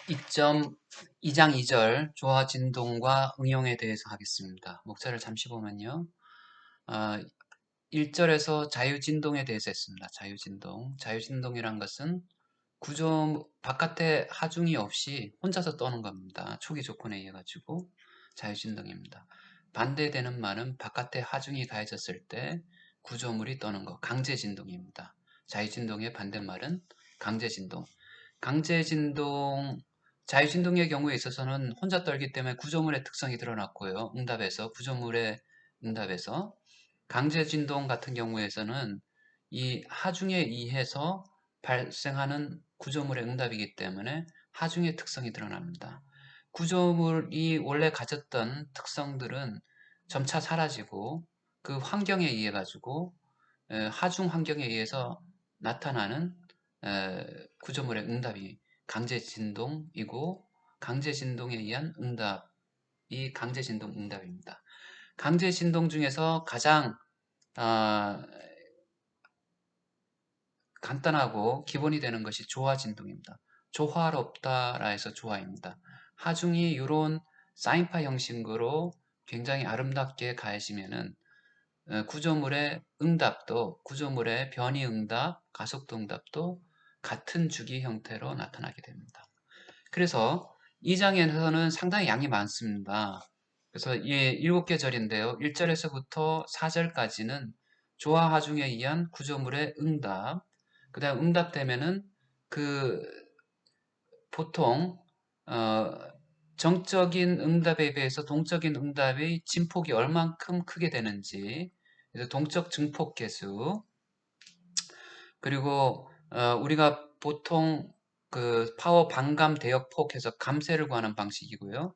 2장 2절 조화 진동과 응용에 대해서 하겠습니다. 목차를 잠시 보면요. 1절에서 자유진동에 대해서 했습니다. 자유진동. 자유진동이란 것은 구조 바깥에 하중이 없이 혼자서 떠는 겁니다. 초기 조건에 의해 가지고 자유진동입니다. 반대되는 말은 바깥에 하중이 가해졌을 때 구조물이 떠는 것, 강제진동입니다. 자유진동의 반대말은 강제진동. 강제진동, 자유진동의 경우에 있어서는 혼자 떨기 때문에 구조물의 특성이 드러났고요. 구조물의 응답에서. 강제진동 같은 경우에서는 이 하중에 의해서 발생하는 구조물의 응답이기 때문에 하중의 특성이 드러납니다. 구조물이 원래 가졌던 특성들은 점차 사라지고 그 환경에 의해 가지고 하중 환경에 의해서 나타나는 구조물의 응답이 강제진동이고 강제진동에 의한 응답이 강제진동 응답입니다. 강제진동 중에서 가장 간단하고 기본이 되는 것이 조화진동입니다. 조화롭다라 해서 조화입니다. 하중이 이런 사인파 형식으로 굉장히 아름답게 가해지면은 구조물의 응답도 구조물의 변이 응답, 가속도 응답도 같은 주기 형태로 나타나게 됩니다. 그래서 이 장에서는 상당히 양이 많습니다. 그래서 이 7개 절인데요. 1절에서부터 4절까지는 조화하중에 의한 구조물의 응답, 그 다음 응답되면은 그 보통 정적인 응답에 비해서 동적인 응답의 진폭이 얼만큼 크게 되는지, 그래서 동적 증폭 계수, 그리고 우리가 보통 그 파워 반감 대역폭 해서 감쇄를 구하는 방식이고요.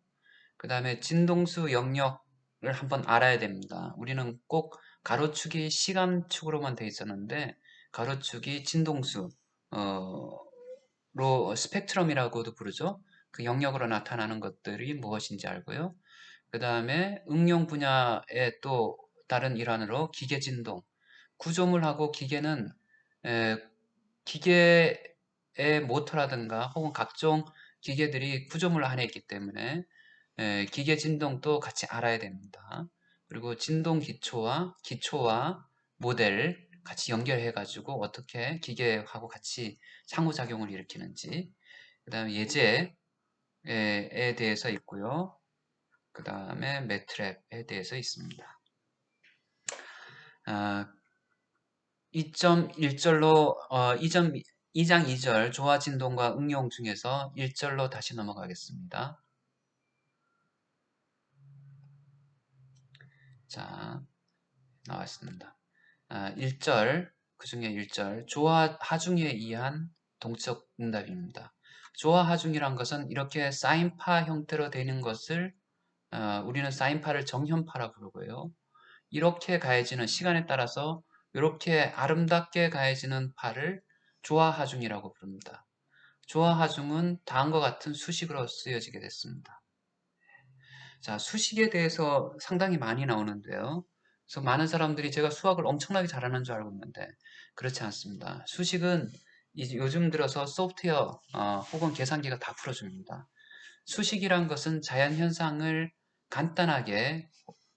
그 다음에 진동수 영역을 한번 알아야 됩니다. 우리는 꼭 가로축이 시간축으로만 돼 있었는데 가로축이 진동수 로 스펙트럼이라고도 부르죠. 그 영역으로 나타나는 것들이 무엇인지 알고요. 그 다음에 응용 분야의 또 다른 일환으로 기계 진동. 구조물하고 기계는 기계의 모터라든가 혹은 각종 기계들이 구조물 안에 있기 때문에 기계 진동도 같이 알아야 됩니다. 그리고 진동 기초와 모델 같이 연결해 가지고 어떻게 기계하고 같이 상호작용을 일으키는지, 그 다음에 예제에 대해서 있고요. 그 다음에 매트랩에 대해서 있습니다. 2.1절로 2장 2절 조화 진동과 응용 중에서 1절로 다시 넘어가겠습니다. 자, 나왔습니다. 1절, 그 중에 1절, 조화 하중에 의한 동적 응답입니다. 조화 하중이란 것은 이렇게 사인파 형태로 되는 것을 우리는 사인파를 정현파라 부르고요. 이렇게 가해지는 시간에 따라서 이렇게 아름답게 가해지는 파를 조화하중이라고 부릅니다. 조화하중은 다음과 같은 수식으로 쓰여지게 됐습니다. 자, 수식에 대해서 상당히 많이 나오는데요. 그래서 많은 사람들이 제가 수학을 엄청나게 잘하는 줄 알고 있는데 그렇지 않습니다. 수식은 요즘 들어서 소프트웨어 혹은 계산기가 다 풀어줍니다. 수식이란 것은 자연현상을 간단하게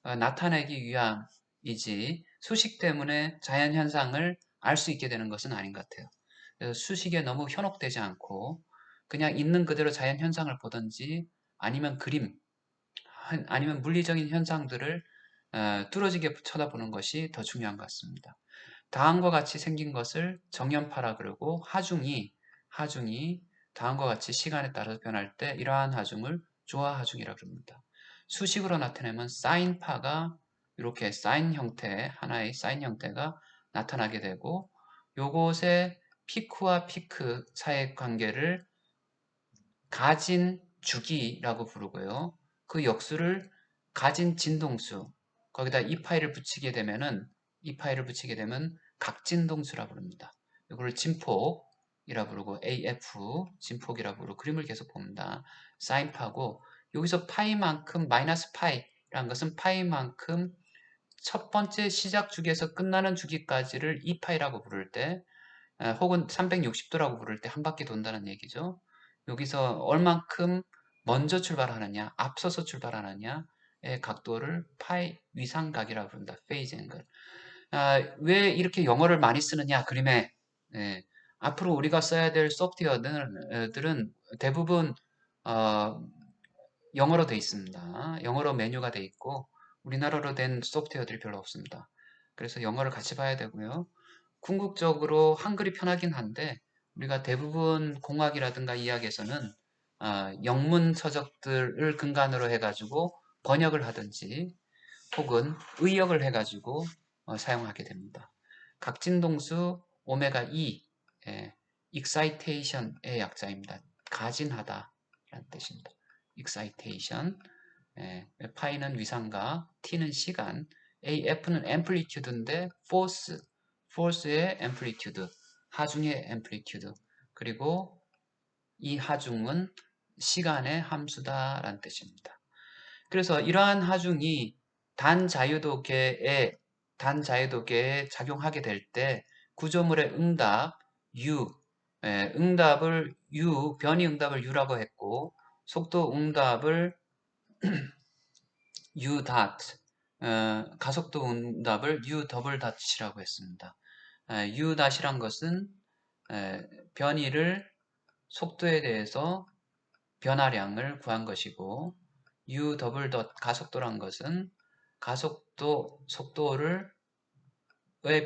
나타내기 위함이지 수식 때문에 자연현상을 알 수 있게 되는 것은 아닌 것 같아요. 그래서 수식에 너무 현혹되지 않고 그냥 있는 그대로 자연현상을 보든지 아니면 그림, 아니면 물리적인 현상들을 뚫어지게 쳐다보는 것이 더 중요한 것 같습니다. 다음과 같이 생긴 것을 정연파라 그러고 하중이 다음과 같이 시간에 따라서 변할 때 이러한 하중을 조화하중이라 그럽니다. 수식으로 나타내면 사인파가 이렇게 하나의 사인 형태가 나타나게 되고 요것의 피크와 피크 사이의 관계를 가진 주기라고 부르고요. 그 역수를 가진 진동수, 거기다 이 파이를 붙이게 되면 각진동수라 부릅니다. 이거를 진폭이라 부르고 AF 진폭이라 부르고 그림을 계속 봅니다. 사인파고 여기서 파이만큼 마이너스 파이라는 것은 파이만큼 첫 번째 시작 주기에서 끝나는 주기까지를 2파이라고 부를 때 혹은 360도라고 부를 때 한 바퀴 돈다는 얘기죠. 여기서 얼만큼 먼저 출발하느냐, 앞서서 출발하느냐의 각도를 파이 위상각이라고 부른다. 페이즈 앵글. 왜 이렇게 영어를 많이 쓰느냐, 그림에. 예, 앞으로 우리가 써야 될 소프트웨어들은 대부분 어, 영어로 돼 있습니다. 영어로 메뉴가 돼 있고 우리나라로 된 소프트웨어들이 별로 없습니다. 그래서 영어를 같이 봐야 되고요. 궁극적으로 한글이 편하긴 한데 우리가 대부분 공학이라든가 이야기에서는 영문 서적들을 근간으로 해가지고 번역을 하든지 혹은 의역을 해가지고 사용하게 됩니다. 각진동수 오메가 2, excitation의 약자입니다. 가진하다 라는 뜻입니다. excitation, 파이는 위상각, t는 시간, af는 amplitude인데 force의 amplitude, 하중의 amplitude, 그리고 이 하중은 시간의 함수다라는 뜻입니다. 그래서 이러한 하중이 단자유도계에 작용하게 될 때 구조물의 응답 U, 응답을 U, 변이 응답을 U라고 했고 속도 응답을 U dot, 가속도 응답을 U 더블 닷이라고 했습니다. U dot이란 것은 변이를 속도에 대해서 변화량을 구한 것이고 U 더블 덧 가속도란 것은 속도의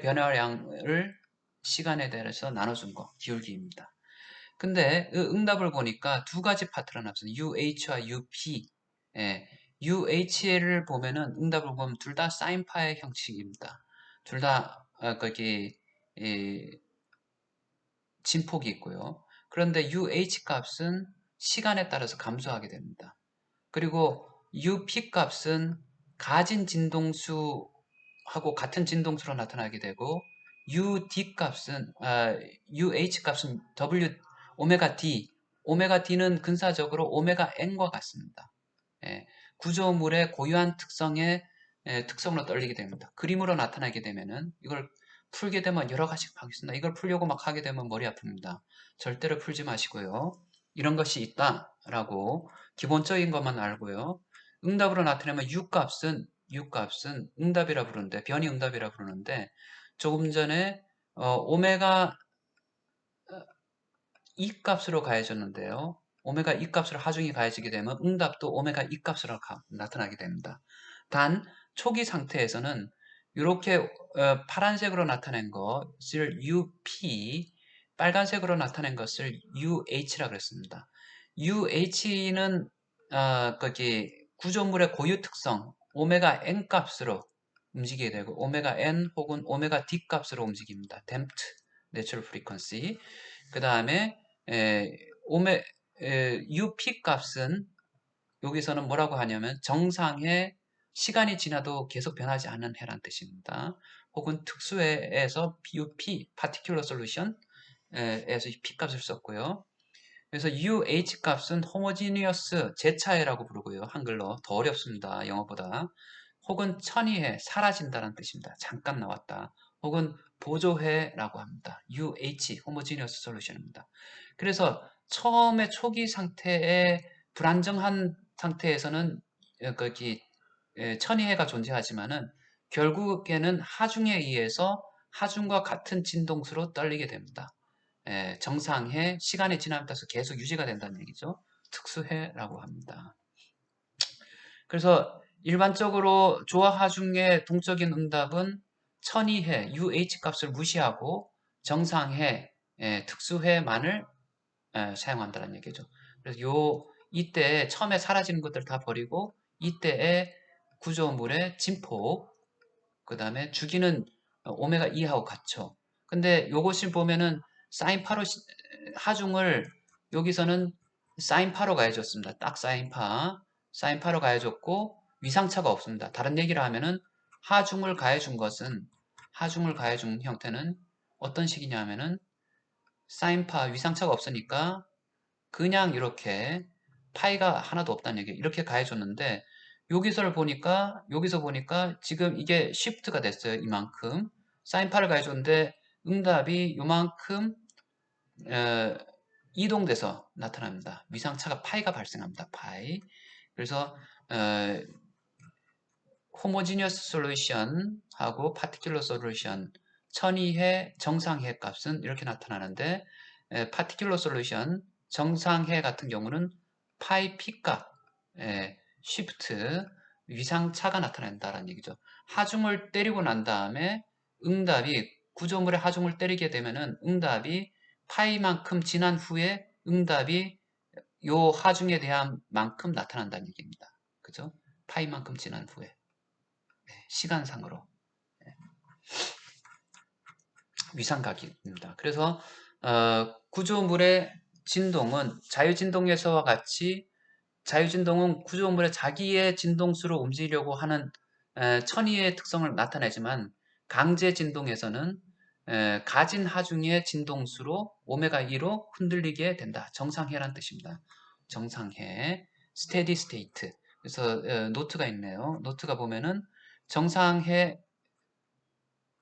변화량을 시간에 대해서 나눠준 거, 기울기입니다. 근데 응답을 보니까 두 가지 파트가 나왔어요. UH와 UP. UH를 보면은 응답을 보면 둘 다 사인파의 형식입니다. 둘 다 거기 진폭이 있고요. 그런데 UH 값은 시간에 따라서 감소하게 됩니다. 그리고 UP 값은 가진 진동수하고 같은 진동수로 나타나게 되고 UD 값은 UH 값은 오메가 D는 근사적으로 오메가 N과 같습니다. 예, 구조물의 고유한 특성으로 떨리게 됩니다. 그림으로 나타나게 되면은 이걸 풀게 되면 여러 가지 하겠습니다. 이걸 풀려고 막 하게 되면 머리 아픕니다. 절대로 풀지 마시고요. 이런 것이 있다라고 기본적인 것만 알고요. 응답으로 나타내면 U 값은 응답이라 부르는데 변이 응답이라 부르는데 조금 전에 오메가 2 값으로 가해졌는데요. 오메가 2 값으로 하중이 가해지게 되면 응답도 오메가 2 값으로 나타나게 됩니다. 단 초기 상태에서는 이렇게 파란색으로 나타낸 것을 UP, 빨간색으로 나타낸 것을 UH라 그랬습니다. UH는 거기 구조물의 고유 특성 오메가 N 값으로 움직이게 되고 오메가 N 혹은 오메가 D 값으로 움직입니다. damped natural frequency. 그 다음에 UP 값은 여기서는 뭐라고 하냐면 정상의 시간이 지나도 계속 변하지 않는 해란 뜻입니다. 혹은 특수해에서 UP, particular solution 에서 P 값을 썼고요. 그래서 UH 값은 homogeneous 재차해라고 부르고요. 한글로 더 어렵습니다. 영어보다. 혹은 천이해, 사라진다는 뜻입니다. 잠깐 나왔다. 혹은 보조해라고 합니다. UH, homogeneous solution입니다. 그래서 처음에 초기 상태의 불안정한 상태에서는 거기 천이해가 존재하지만은 결국에는 하중에 의해서 하중과 같은 진동수로 떨리게 됩니다. 정상해, 시간이 지남에 따라서 계속 유지가 된다는 얘기죠. 특수해라고 합니다. 그래서 일반적으로 조화하중의 동적인 응답은 천이해, UH 값을 무시하고 정상해, 특수해만을 사용한다는 얘기죠. 그래서 이때 처음에 사라지는 것들 다 버리고 이때의 구조물의 진폭, 그 다음에 주기는 오메가 2하고 같죠. 근데 요것을 보면은 사인파로 하중을 여기서는 사인파로 가해줬습니다. 딱 사인파로 가해줬고 위상차가 없습니다. 다른 얘기를 하면은 하중을 가해준 형태는 어떤 식이냐면은 사인파 위상차가 없으니까 그냥 이렇게 파이가 하나도 없다는 얘기. 이렇게 가해줬는데 여기서 보니까 지금 이게 쉬프트가 됐어요. 이만큼 사인파를 가해줬는데 응답이 요만큼 이동돼서 나타납니다. 위상차가 파이가 발생합니다. 파이. 그래서 호모지니어스 솔루션하고 파티큘러 솔루션 천이해 정상해 값은 이렇게 나타나는데 파티큘러 솔루션 정상해 같은 경우는 파이 p 값 쉬프트 위상차가 나타난다는 얘기죠. 하중을 때리고 난 다음에 응답이 구조물의 하중을 때리게 되면은 응답이 파이만큼 지난 후에 응답이 요 하중에 대한 만큼 나타난다는 얘기입니다. 그죠? 파이만큼 지난 후에 시간상으로 위상각입니다. 그래서 구조물의 진동은 자유진동에서와 같이 자유진동은 구조물의 자기의 진동수로 움직이려고 하는 천이의 특성을 나타내지만 강제진동에서는 가진 하중의 진동수로 오메가2로 흔들리게 된다. 정상해란 뜻입니다. 정상해, steady state. 그래서 노트가 있네요. 노트가 보면은 정상해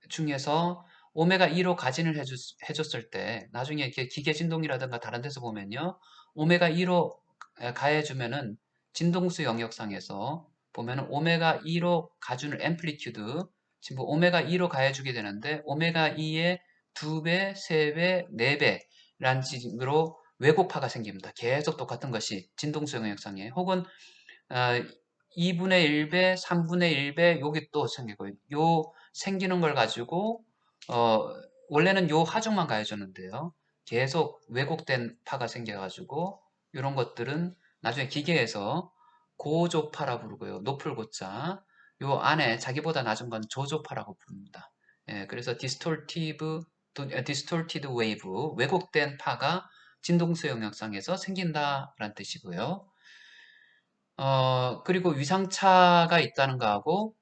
중에서 오메가2로 가진을 해줬을 때 나중에 이렇게 기계진동이라든가 다른 데서 보면요. 오메가2로 가해주면은 진동수 영역상에서 보면은 오메가2로 가주는 앰플리튜드 지금 오메가2로 가해주게 되는데 오메가2의 2배, 3배, 4배 라는 식으로 왜곡파가 생깁니다. 계속 똑같은 것이 진동수 영역상에 혹은 2분의 1배, 3분의 1배 여기 또 생기고 요 생기는 걸 가지고 원래는 요 하중만 가해줬는데요. 계속 왜곡된 파가 생겨가지고 이런 것들은 나중에 기계에서 고조파라 부르고요. 높을 고자 요 안에 자기보다 낮은 건 저조파라고 부릅니다. 그래서 distorted wave 왜곡된 파가 진동수 영역상에서 생긴다라는 뜻이고요. 그리고 위상차가 있다는 거하고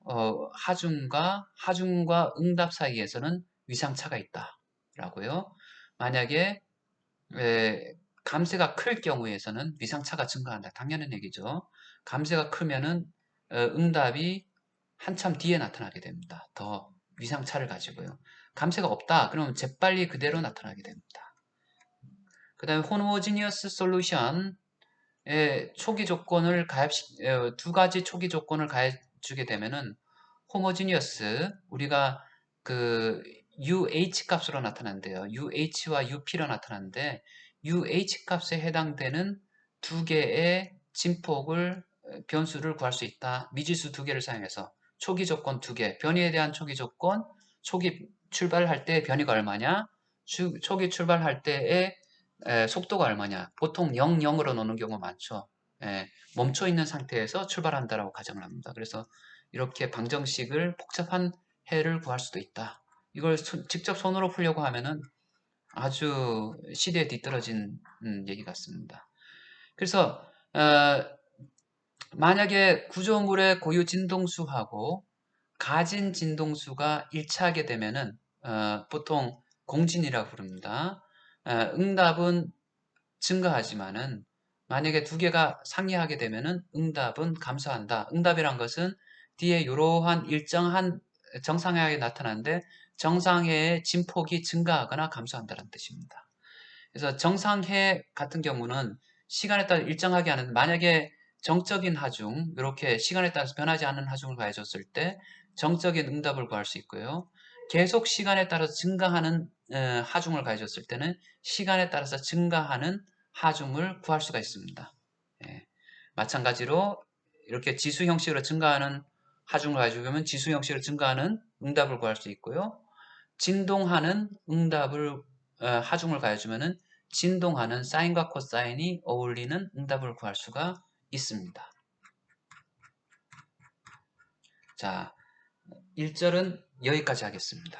하중과 응답 사이에서는 위상차가 있다라고요. 만약에 감쇄가 클 경우에서는 위상차가 증가한다. 당연한 얘기죠. 감쇄가 크면은 응답이 한참 뒤에 나타나게 됩니다. 더 위상차를 가지고요. 감쇄가 없다. 그러면 재빨리 그대로 나타나게 됩니다. 그 다음에 호모지니어스 솔루션 초기 조건을 두 가지 초기 조건을 가해주게 되면은 호모지니어스 우리가 그 UH 값으로 나타난대요. UH와 UP로 나타나는데 UH 값에 해당되는 두 개의 진폭을 변수를 구할 수 있다. 미지수 두 개를 사용해서 초기 조건 두 개, 변이에 대한 초기 조건, 초기 출발할 때 변이가 얼마냐, 초기 출발할 때의 속도가 얼마냐? 보통 0, 0으로 노는 경우가 많죠. 멈춰 있는 상태에서 출발한다라고 가정을 합니다. 그래서 이렇게 방정식을 복잡한 해를 구할 수도 있다. 이걸 직접 손으로 풀려고 하면은 아주 시대에 뒤떨어진 얘기 같습니다. 그래서 만약에 구조물의 고유 진동수하고 가진 진동수가 일치하게 되면은 보통 공진이라고 부릅니다. 응답은 증가하지만은 만약에 두 개가 상이하게 되면은 응답은 감소한다. 응답이란 것은 뒤에 이러한 일정한 정상회에 나타나는데 정상회의 진폭이 증가하거나 감소한다는 뜻입니다. 그래서 정상회 같은 경우는 시간에 따라 일정하게 하는 만약에 정적인 하중 이렇게 시간에 따라서 변하지 않는 하중을 가해줬을 때 정적인 응답을 구할 수 있고요. 계속 시간에 따라서 증가하는 하중을 가해줬을 때는 시간에 따라서 증가하는 하중을 구할 수가 있습니다. 마찬가지로 이렇게 지수 형식으로 증가하는 하중을 가지고 지수 형식으로 증가하는 응답을 구할 수 있고요. 진동하는 응답을 하중을 가해주면은 진동하는 사인과 코사인이 어울리는 응답을 구할 수가 있습니다. 자, 1절은 여기까지 하겠습니다.